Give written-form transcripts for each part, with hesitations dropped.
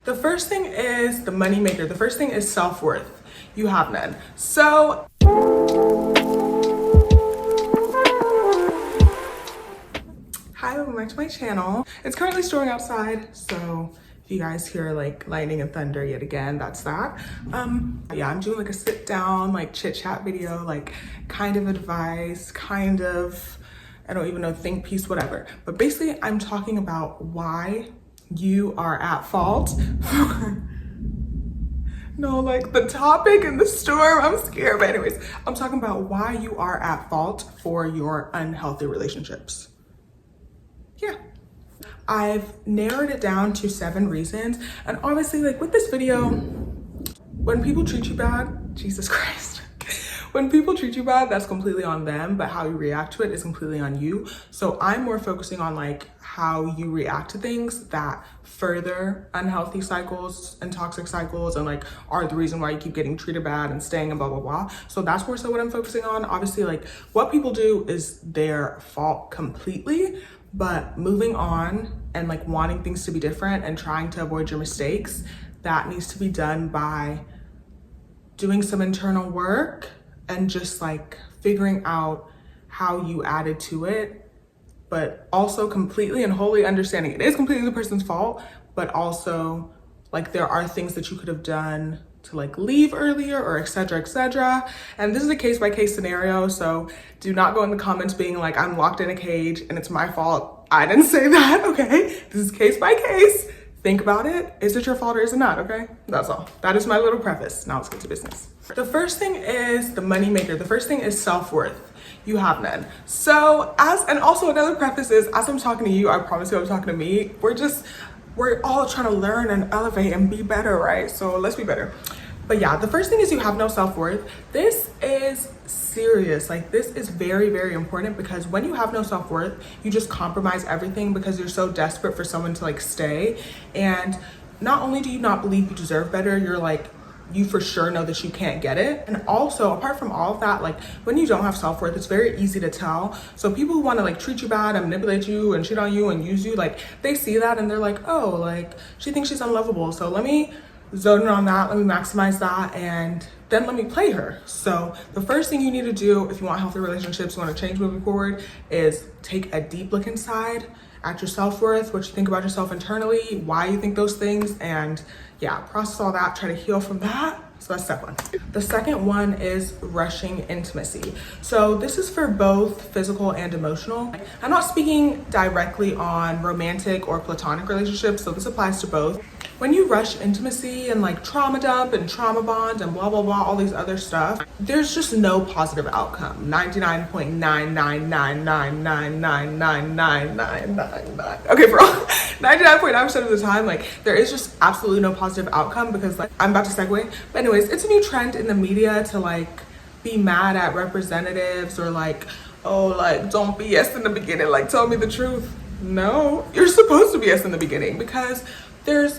The first thing is the money maker. The first thing is self-worth. You have none. So hi, welcome back to my channel. It's currently storming outside, so if you guys hear like lightning and thunder yet again, that's that. Yeah, I'm doing like a sit down, like chit chat video, like kind of advice, kind of, I don't even know, think piece, whatever. But basically I'm talking about why you are at fault for no, like the topic and the storm, I'm scared. But anyways, I'm talking about why you are at fault for your unhealthy relationships. Yeah. I've narrowed it down to 7 reasons. And honestly, like with this video, when people treat you bad, Jesus Christ. When people treat you bad, that's completely on them, but how you react to it is completely on you. So I'm more focusing on like how you react to things that further unhealthy cycles and toxic cycles and like are the reason why you keep getting treated bad and staying and blah, blah, blah. So that's more so what I'm focusing on. Obviously, like what people do is their fault completely, but moving on and like wanting things to be different and trying to avoid your mistakes, that needs to be done by doing some internal work and just like figuring out how you added to it, but also completely and wholly understanding it is completely the person's fault, but also like there are things that you could have done to like leave earlier or etc, etc. And this is a case by case scenario, so do not go in the comments being like I'm locked in a cage and it's my fault. I didn't say that, okay? This is case by case. Think about it. Is it your fault or is it not, okay? That's all. That is my little preface. Now let's get to business. The first thing is the money maker. The first thing is self-worth. You have none. So and also another preface is, as I'm talking to you, I promise you I'm talking to me. We're all trying to learn and elevate and be better, right? So let's be better. But yeah, the first thing is you have no self-worth. This is serious. Like this is very, very important because when you have no self-worth, you just compromise everything because you're so desperate for someone to like stay. And not only do you not believe you deserve better, you're like, you for sure know that you can't get it. And also apart from all of that, like when you don't have self-worth, it's very easy to tell. So people who want to like treat you bad and manipulate you and cheat on you and use you, like they see that and they're like, oh, like she thinks she's unlovable, so let me zone in on that, let me maximize that, and then let me play her. So the first thing you need to do if you want healthy relationships, you want to change moving forward, is take a deep look inside at your self-worth, what you think about yourself internally, why you think those things, and yeah, process all that, try to heal from that. So that's step 1. The second one is rushing intimacy. So this is for both physical and emotional. I'm not speaking directly on romantic or platonic relationships, so this applies to both. When you rush intimacy and like trauma dump and trauma bond and blah, blah, blah, all these other stuff, there's just no positive outcome. 99.99999999999. Okay, bro. 99.9% of the time, like there is just absolutely no positive outcome because like I'm about to segue. But anyways, it's a new trend in the media to like be mad at representatives or like, oh, like don't BS in the beginning, like tell me the truth. No, you're supposed to BS in the beginning because we're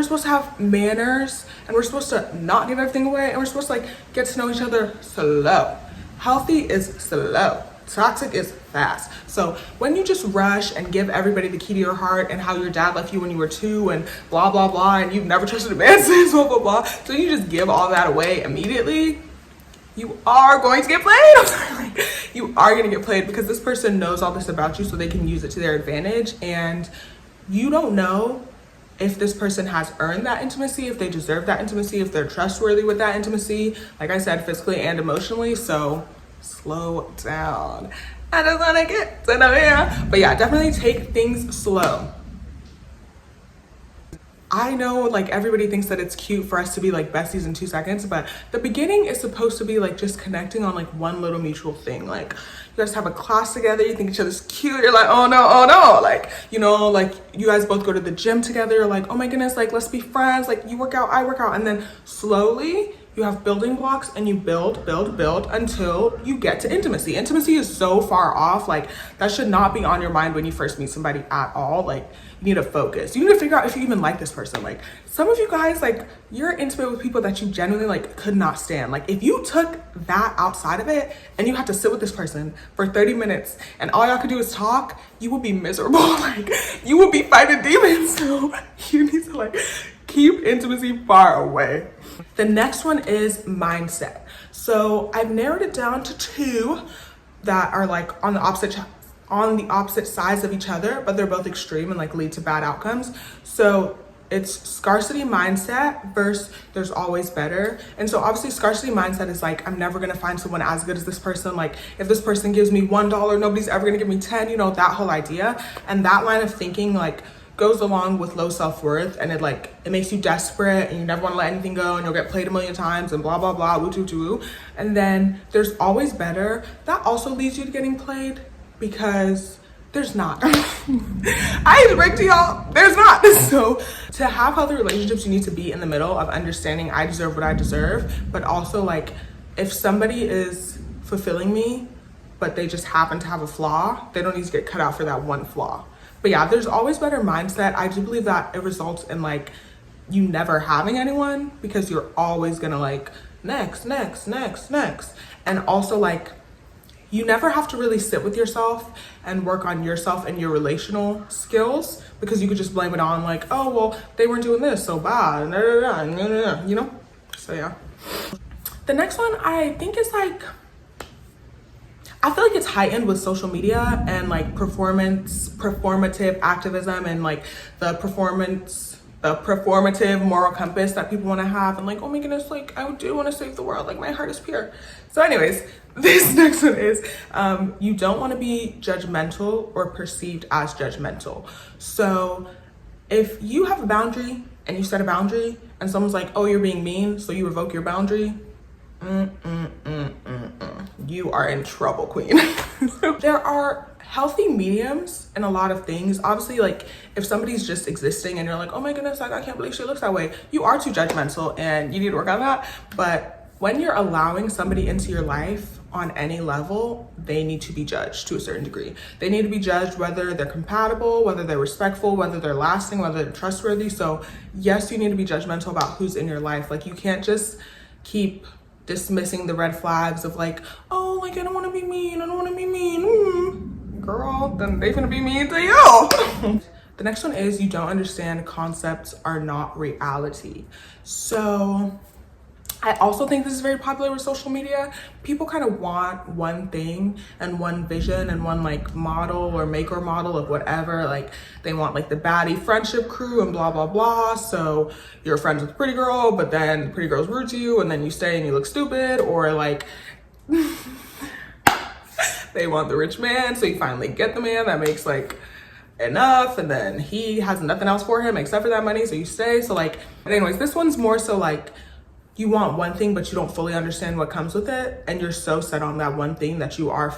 supposed to have manners and we're supposed to not give everything away and we're supposed to like get to know each other slow. Healthy is slow. Toxic is fast. So when you just rush and give everybody the key to your heart and how your dad left you when you were 2 and blah, blah, blah, and you've never trusted a man since, blah, blah, blah. So you just give all that away immediately, you are going to get played. I'm sorry, like, you are going to get played because this person knows all this about you so they can use it to their advantage. And you don't know if this person has earned that intimacy, if they deserve that intimacy, if they're trustworthy with that intimacy, like I said, physically and emotionally. So slow down. I just wanna get to know you. But yeah, definitely take things slow. I know like everybody thinks that it's cute for us to be like besties in 2 seconds, but the beginning is supposed to be like just connecting on like one little mutual thing. Like you guys have a class together, you think each other's cute, you're like, oh no. Like, you know, like you guys both go to the gym together, you're like, oh my goodness, like let's be friends, like you work out, I work out. And then slowly you have building blocks and you build until you get to intimacy. Intimacy is so far off. Like that should not be on your mind when you first meet somebody at all. Like you need to focus. You need to figure out if you even like this person. Like some of you guys, like you're intimate with people that you genuinely like could not stand. Like if you took that outside of it and you had to sit with this person for 30 minutes and all y'all could do is talk, you would be miserable. Like you would be fighting demons. So you need to like intimacy far away. The next one is mindset. So I've narrowed it down to two that are like on the opposite sides of each other, but they're both extreme and like lead to bad outcomes. So it's scarcity mindset versus there's always better. And so obviously scarcity mindset is like, I'm never gonna find someone as good as this person. Like if this person gives me $1, nobody's ever gonna give me 10, you know, that whole idea. And that line of thinking like goes along with low self-worth, and it makes you desperate and you never want to let anything go, and you'll get played a million times and blah blah blah, woo, woo, woo. And then there's always better. That also leads you to getting played, because there's not. I hate to break to y'all, there's not. So to have healthy relationships, you need to be in the middle of understanding I deserve what I deserve, but also like if somebody is fulfilling me but they just happen to have a flaw, they don't need to get cut out for that one flaw. But yeah, there's always better mindset. I do believe that it results in like you never having anyone, because you're always gonna like next. And also like you never have to really sit with yourself and work on yourself and your relational skills, because you could just blame it on like, oh, well, they weren't doing this, so bad, you know? So yeah. The next one I think is like, I feel like it's heightened with social media and like performative activism, and like the performative moral compass that people want to have, and like, oh my goodness, like I do want to save the world, like my heart is pure. So anyways, this next one is you don't want to be judgmental or perceived as judgmental. So if you have a boundary and you set a boundary and someone's like, oh, you're being mean, so you revoke your boundary, you are in trouble, queen. There are healthy mediums in a lot of things. Obviously, like if somebody's just existing and you're like, oh my goodness, like I can't believe she looks that way, you are too judgmental and you need to work on that. But when you're allowing somebody into your life on any level, they need to be judged to a certain degree. They need to be judged whether they're compatible, whether they're respectful, whether they're lasting, whether they're trustworthy. So yes, you need to be judgmental about who's in your life. Like you can't just keep dismissing the red flags of like, oh, like I don't want to be mean, girl, then they gonna be mean to you. The next one is you don't understand concepts are not reality. So I also think this is very popular with social media. People kind of want one thing and one vision and one like model or make or model of whatever. Like they want like the baddie friendship crew and blah, blah, blah. So you're friends with a pretty girl, but then pretty girl's rude to you and then you stay and you look stupid, or like they want the rich man. So you finally get the man that makes like enough and then he has nothing else for him except for that money. So you stay. So like, anyways, this one's more so like, you want one thing, but you don't fully understand what comes with it. And you're so set on that one thing that you're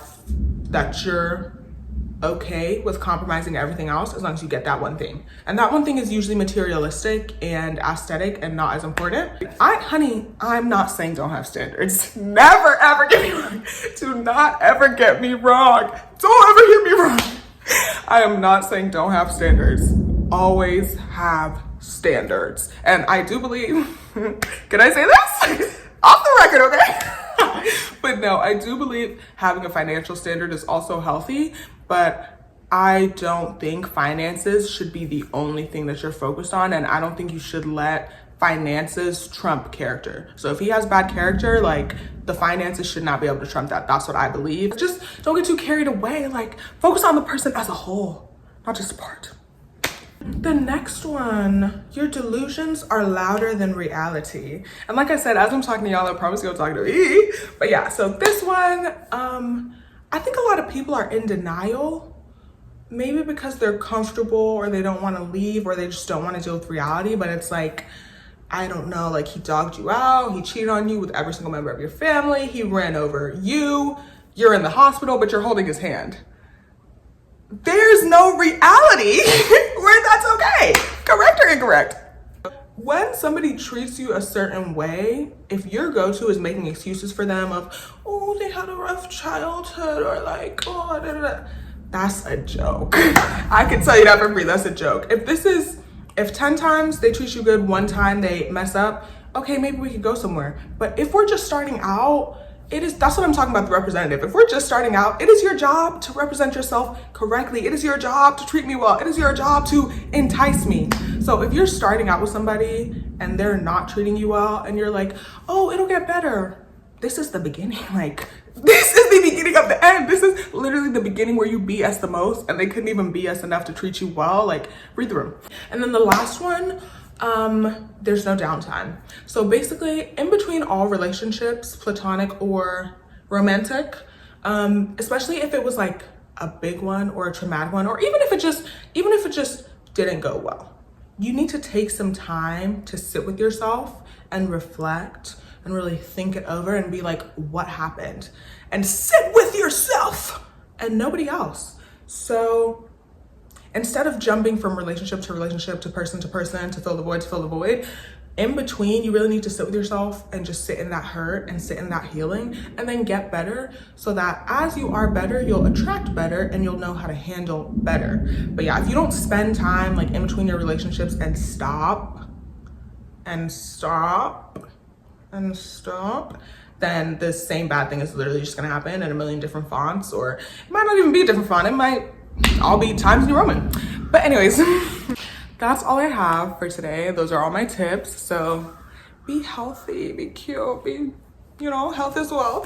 okay with compromising everything else as long as you get that one thing. And that one thing is usually materialistic and aesthetic and not as important. Honey, I'm not saying don't have standards. Never ever get me wrong. Do not ever get me wrong. Don't ever get me wrong. I am not saying don't have standards. Always have standards. And I do believe, can I say this? Off the record, okay? But no, I do believe having a financial standard is also healthy, but I don't think finances should be the only thing that you're focused on. And I don't think you should let finances trump character. So if he has bad character, like the finances should not be able to trump that. That's what I believe. Just don't get too carried away. Like focus on the person as a whole, not just a part. The next one, your delusions are louder than reality. And like I said, as I'm talking to y'all, I promise you'll talk to me. But yeah, so this one, I think a lot of people are in denial, maybe because they're comfortable or they don't want to leave or they just don't want to deal with reality. But it's like, I don't know, like he dogged you out, he cheated on you with every single member of your family, he ran over you, you're in the hospital, but you're holding his hand. There's no reality where that's okay. Correct or incorrect? When somebody treats you a certain way, if your go-to is making excuses for them of, oh, they had a rough childhood, or like, oh, da, da, da, that's a joke. I can tell you that for free, that's a joke. If 10 times they treat you good, one time they mess up, okay, maybe we could go somewhere. But if we're just starting out that's what I'm talking about, the representative. If we're just starting out, it is your job to represent yourself correctly. It is your job to treat me well. It is your job to entice me. So if you're starting out with somebody and they're not treating you well and you're like, oh, it'll get better. This is the beginning. Like, this is the beginning of the end. This is literally the beginning where you BS the most and they couldn't even BS enough to treat you well. Like, read the room. And then the last one, there's no downtime. So basically, in between all relationships, platonic or romantic, especially if it was like a big one or a traumatic one, or even if it just didn't go well, you need to take some time to sit with yourself and reflect and really think it over and be like, what happened? And sit with yourself and nobody else. So instead of jumping from relationship to relationship, to person, to fill the void, in between, you really need to sit with yourself and just sit in that hurt and sit in that healing and then get better, so that as you are better, you'll attract better and you'll know how to handle better. But yeah, if you don't spend time like in between your relationships and stop, then the same bad thing is literally just gonna happen in a million different fonts, or it might not even be a different font. It might all be Times New Roman. But anyways, that's all I have for today. Those are all my tips. So be healthy, be cute, be, health is wealth.